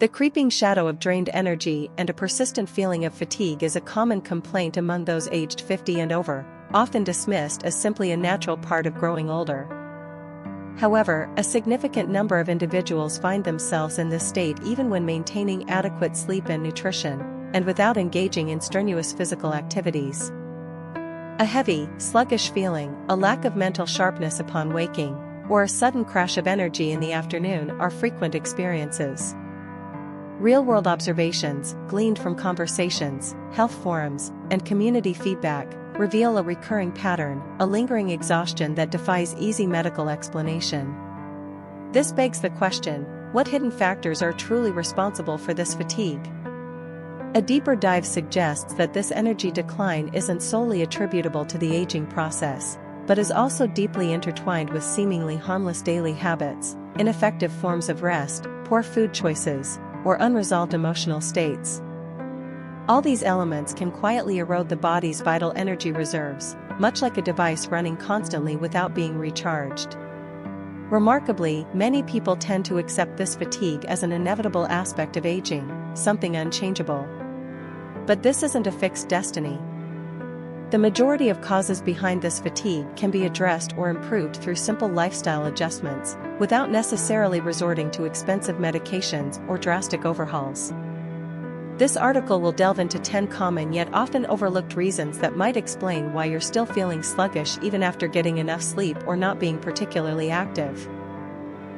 The creeping shadow of drained energy and a persistent feeling of fatigue is a common complaint among those aged 50 and over, often dismissed as simply a natural part of growing older. However, a significant number of individuals find themselves in this state even when maintaining adequate sleep and nutrition, and without engaging in strenuous physical activities. A heavy, sluggish feeling, a lack of mental sharpness upon waking, or a sudden crash of energy in the afternoon are frequent experiences. Real-world observations, gleaned from conversations, health forums, and community feedback, reveal a recurring pattern, a lingering exhaustion that defies easy medical explanation. This begs the question, what hidden factors are truly responsible for this fatigue? A deeper dive suggests that this energy decline isn't solely attributable to the aging process, but is also deeply intertwined with seemingly harmless daily habits, ineffective forms of rest, poor food choices, or unresolved emotional states. All these elements can quietly erode the body's vital energy reserves, much like a device running constantly without being recharged. Remarkably, many people tend to accept this fatigue as an inevitable aspect of aging, something unchangeable. But this isn't a fixed destiny. The majority of causes behind this fatigue can be addressed or improved through simple lifestyle adjustments, without necessarily resorting to expensive medications or drastic overhauls. This article will delve into 10 common yet often overlooked reasons that might explain why you're still feeling sluggish even after getting enough sleep or not being particularly active.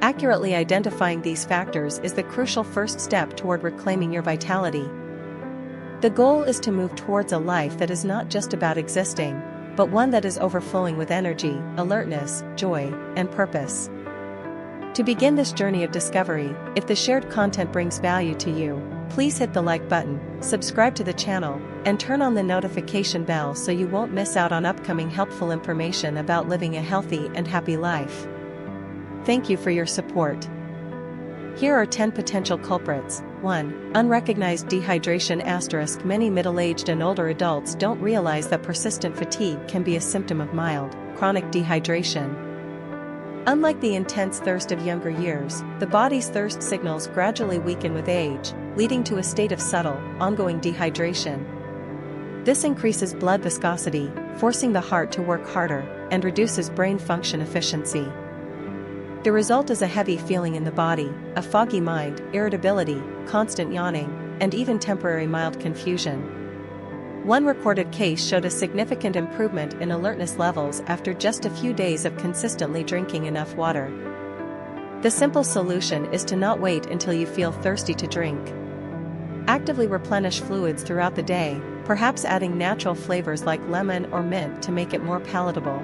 Accurately identifying these factors is the crucial first step toward reclaiming your vitality. The goal is to move towards a life that is not just about existing, but one that is overflowing with energy, alertness, joy, and purpose. To begin this journey of discovery, if the shared content brings value to you, please hit the like button, subscribe to the channel, and turn on the notification bell so you won't miss out on upcoming helpful information about living a healthy and happy life. Thank you for your support. Here are 10 potential culprits. 1. Unrecognized dehydration. Many middle-aged and older adults don't realize that persistent fatigue can be a symptom of mild, chronic dehydration. Unlike the intense thirst of younger years, the body's thirst signals gradually weaken with age, leading to a state of subtle, ongoing dehydration. This increases blood viscosity, forcing the heart to work harder, and reduces brain function efficiency. The result is a heavy feeling in the body, a foggy mind, irritability, constant yawning, and even temporary mild confusion. One recorded case showed a significant improvement in alertness levels after just a few days of consistently drinking enough water. The simple solution is to not wait until you feel thirsty to drink. Actively replenish fluids throughout the day, perhaps adding natural flavors like lemon or mint to make it more palatable.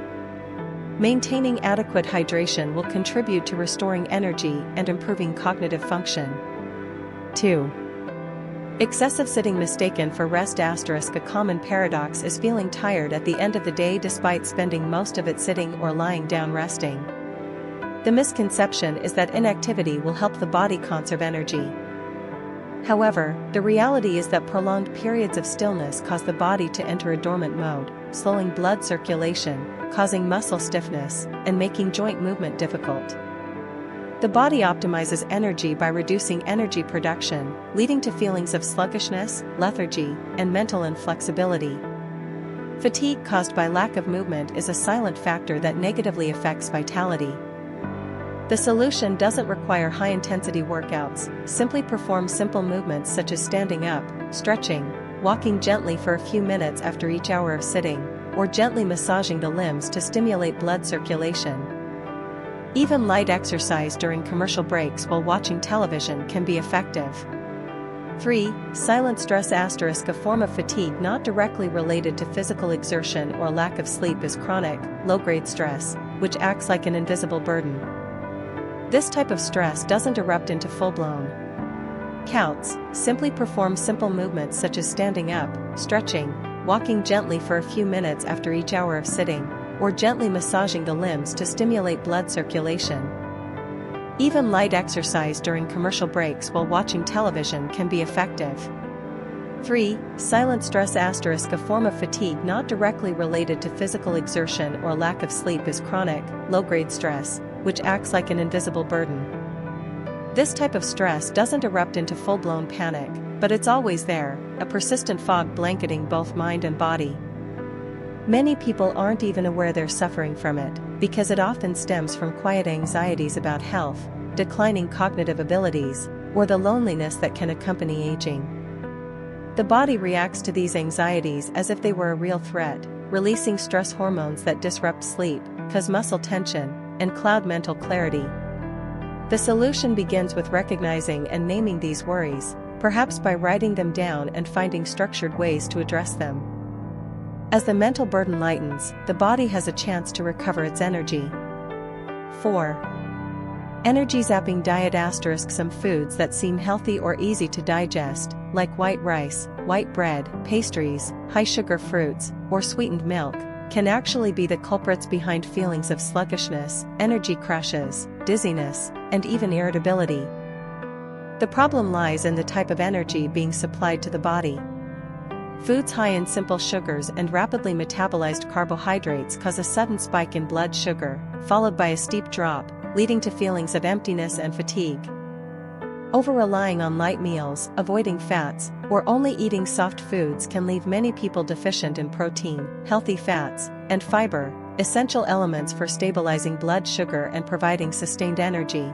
Maintaining adequate hydration will contribute to restoring energy and improving cognitive function. 2. Excessive sitting. Mistaken for rest. A common paradox is feeling tired at the end of the day despite spending most of it sitting or lying down resting. The misconception is that inactivity will help the body conserve energy. However, the reality is that prolonged periods of stillness cause the body to enter a dormant mode, slowing blood circulation, causing muscle stiffness, and making joint movement difficult. The body optimizes energy by reducing energy production, leading to feelings of sluggishness, lethargy, and mental inflexibility. Fatigue caused by lack of movement is a silent factor that negatively affects vitality. The solution doesn't require high-intensity workouts. Simply perform simple movements such as standing up, stretching, walking gently for a few minutes after each hour of sitting, or gently massaging the limbs to stimulate blood circulation. Even light exercise during commercial breaks while watching television can be effective. 3. Silent stress. A form of fatigue not directly related to physical exertion or lack of sleep is chronic, low-grade stress, which acts like an invisible burden. This type of stress doesn't erupt into full-blown counts. Simply perform simple movements such as standing up, stretching, walking gently for a few minutes after each hour of sitting, or gently massaging the limbs to stimulate blood circulation. Even light exercise during commercial breaks while watching television can be effective. 3. Silent stress. A form of fatigue not directly related to physical exertion or lack of sleep is chronic, low-grade stress, which acts like an invisible burden. This type of stress doesn't erupt into full-blown panic, but it's always there, a persistent fog blanketing both mind and body. Many people aren't even aware they're suffering from it, because it often stems from quiet anxieties about health, declining cognitive abilities, or the loneliness that can accompany aging. The body reacts to these anxieties as if they were a real threat, releasing stress hormones that disrupt sleep, cause muscle tension, and cloud mental clarity. The solution begins with recognizing and naming these worries, perhaps by writing them down and finding structured ways to address them. As the mental burden lightens, the body has a chance to recover its energy. 4. Energy zapping diet. Some foods that seem healthy or easy to digest, like white rice, white bread, pastries, high-sugar fruits, or sweetened milk, can actually be the culprits behind feelings of sluggishness, energy crashes, dizziness, and even irritability. The problem lies in the type of energy being supplied to the body. Foods high in simple sugars and rapidly metabolized carbohydrates cause a sudden spike in blood sugar, followed by a steep drop, leading to feelings of emptiness and fatigue. Over-relying on light meals, avoiding fats, or only eating soft foods can leave many people deficient in protein, healthy fats, and fiber, essential elements for stabilizing blood sugar and providing sustained energy.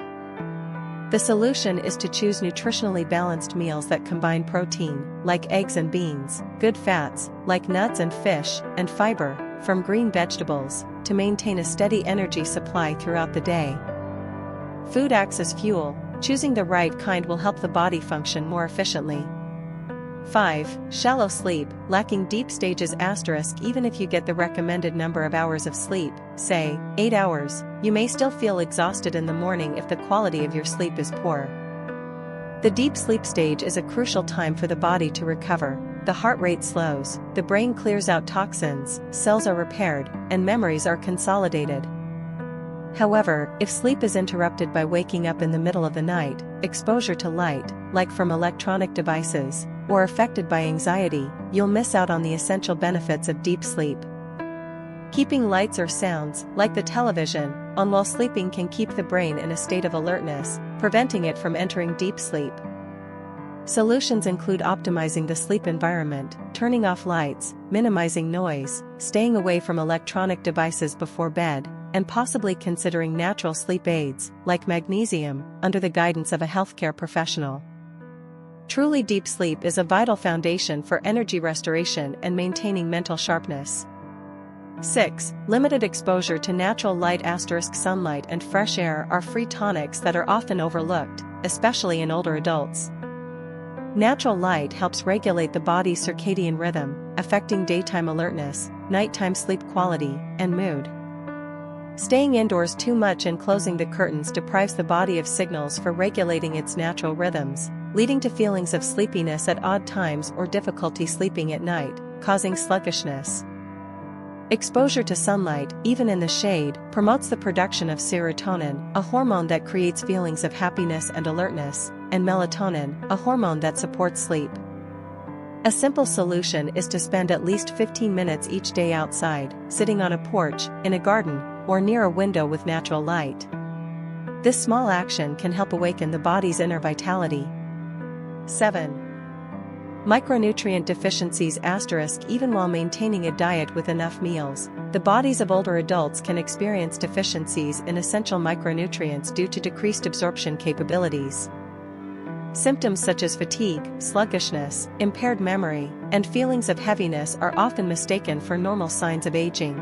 The solution is to choose nutritionally balanced meals that combine protein, like eggs and beans, good fats, like nuts and fish, and fiber, from green vegetables, to maintain a steady energy supply throughout the day. Food acts as fuel. Choosing the right kind will help the body function more efficiently. 5. Shallow sleep. Lacking deep stages. Even if you get the recommended number of hours of sleep, say, 8 hours, you may still feel exhausted in the morning if the quality of your sleep is poor. The deep sleep stage is a crucial time for the body to recover. The heart rate slows, the brain clears out toxins, cells are repaired, and memories are consolidated. However, if sleep is interrupted by waking up in the middle of the night, exposure to light, like from electronic devices, or affected by anxiety, you'll miss out on the essential benefits of deep sleep. Keeping lights or sounds, like the television, on while sleeping can keep the brain in a state of alertness, preventing it from entering deep sleep. Solutions include optimizing the sleep environment, turning off lights, minimizing noise, staying away from electronic devices before bed, and possibly considering natural sleep aids, like magnesium, under the guidance of a healthcare professional. Truly deep sleep is a vital foundation for energy restoration and maintaining mental sharpness. 6. Limited exposure to natural light. Sunlight and fresh air are free tonics that are often overlooked, especially in older adults. Natural light helps regulate the body's circadian rhythm, affecting daytime alertness, nighttime sleep quality, and mood. Staying indoors too much and closing the curtains deprives the body of signals for regulating its natural rhythms, leading to feelings of sleepiness at odd times or difficulty sleeping at night, causing sluggishness. Exposure to sunlight, even in the shade, promotes the production of serotonin, a hormone that creates feelings of happiness and alertness, and melatonin, a hormone that supports sleep. A simple solution is to spend at least 15 minutes each day outside, sitting on a porch, in a garden, or near a window with natural light. This small action can help awaken the body's inner vitality. 7. Micronutrient deficiencies. Even while maintaining a diet with enough meals, the bodies of older adults can experience deficiencies in essential micronutrients due to decreased absorption capabilities. Symptoms such as fatigue, sluggishness, impaired memory, and feelings of heaviness are often mistaken for normal signs of aging.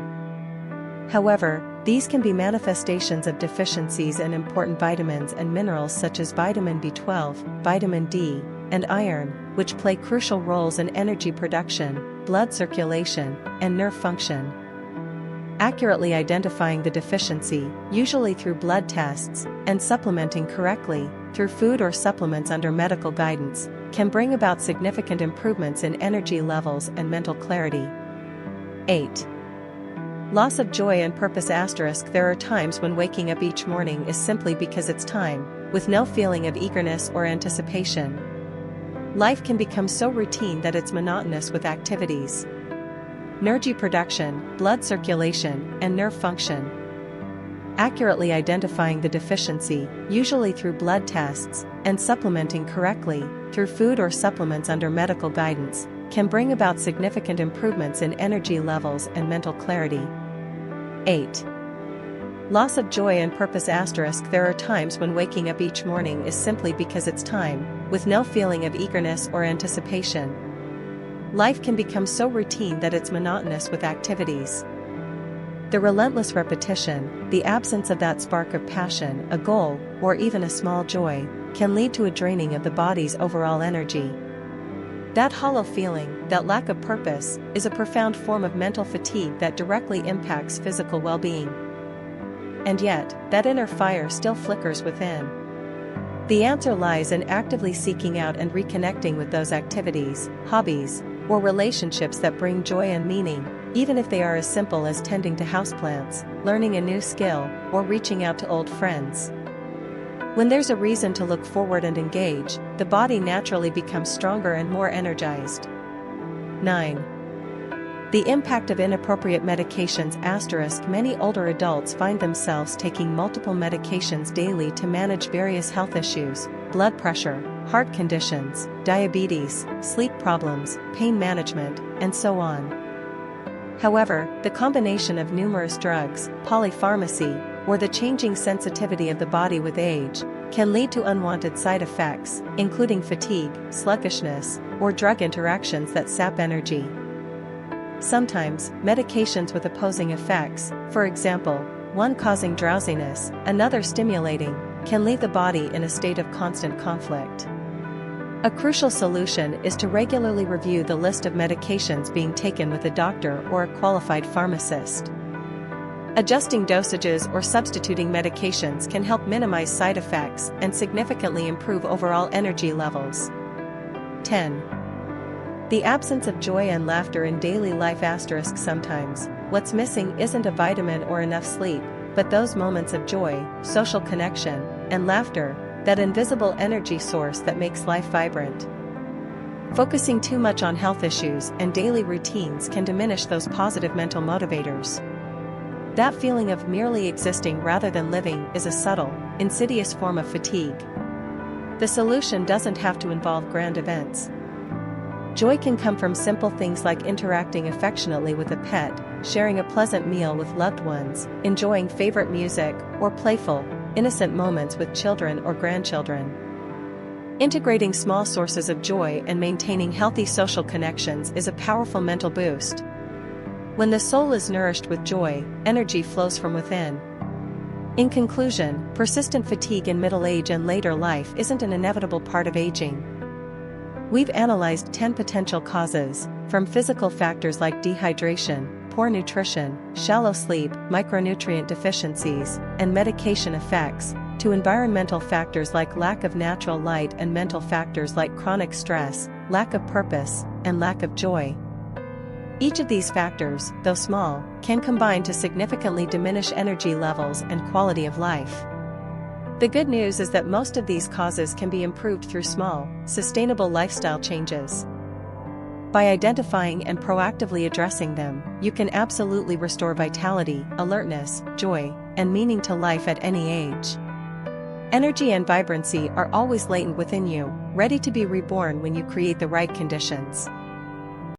However, these can be manifestations of deficiencies in important vitamins and minerals such as vitamin B12, vitamin D, and iron, which play crucial roles in energy production, blood circulation, and nerve function. Accurately identifying the deficiency, usually through blood tests, and supplementing correctly, through food or supplements under medical guidance, can bring about significant improvements in energy levels and mental clarity. 8. Loss of joy and purpose. There are times when waking up each morning is simply because it's time, with no feeling of eagerness or anticipation. Life can become so routine that it's monotonous with activities. Energy production, blood circulation, and nerve function. accurately identifying the deficiency, usually through blood tests, and supplementing correctly, through food or supplements under medical guidance, can bring about significant improvements in energy levels and mental clarity. 8. Loss of joy and purpose. There are times when waking up each morning is simply because it's time, with no feeling of eagerness or anticipation. Life can become so routine that it's monotonous with activities. The relentless repetition, the absence of that spark of passion, a goal, or even a small joy, can lead to a draining of the body's overall energy. That hollow feeling, that lack of purpose, is a profound form of mental fatigue that directly impacts physical well-being. And yet, that inner fire still flickers within. The answer lies in actively seeking out and reconnecting with those activities, hobbies, or relationships that bring joy and meaning, even if they are as simple as tending to houseplants, learning a new skill, or reaching out to old friends. When there's a reason to look forward and engage, the body naturally becomes stronger and more energized. 9. The impact of inappropriate medications. Many older adults find themselves taking multiple medications daily to manage various health issues, blood pressure, heart conditions, diabetes, sleep problems, pain management, and so on. However, the combination of numerous drugs, polypharmacy, or the changing sensitivity of the body with age, can lead to unwanted side effects, including fatigue, sluggishness, or drug interactions that sap energy. Sometimes, medications with opposing effects, for example, one causing drowsiness, another stimulating, can leave the body in a state of constant conflict. A crucial solution is to regularly review the list of medications being taken with a doctor or a qualified pharmacist. Adjusting dosages or substituting medications can help minimize side effects and significantly improve overall energy levels. 10. The absence of joy and laughter in daily life. Sometimes, what's missing isn't a vitamin or enough sleep, but those moments of joy, social connection, and laughter, that invisible energy source that makes life vibrant. Focusing too much on health issues and daily routines can diminish those positive mental motivators. That feeling of merely existing rather than living is a subtle, insidious form of fatigue. The solution doesn't have to involve grand events. Joy can come from simple things like interacting affectionately with a pet, sharing a pleasant meal with loved ones, enjoying favorite music, or playful, innocent moments with children or grandchildren. Integrating small sources of joy and maintaining healthy social connections is a powerful mental boost. When the soul is nourished with joy, energy flows from within. In conclusion, persistent fatigue in middle age and later life isn't an inevitable part of aging. We've analyzed 10 potential causes, from physical factors like dehydration, poor nutrition, shallow sleep, micronutrient deficiencies, and medication effects, to environmental factors like lack of natural light and mental factors like chronic stress, lack of purpose, and lack of joy. Each of these factors, though small, can combine to significantly diminish energy levels and quality of life. The good news is that most of these causes can be improved through small, sustainable lifestyle changes. By identifying and proactively addressing them, you can absolutely restore vitality, alertness, joy, and meaning to life at any age. Energy and vibrancy are always latent within you, ready to be reborn when you create the right conditions.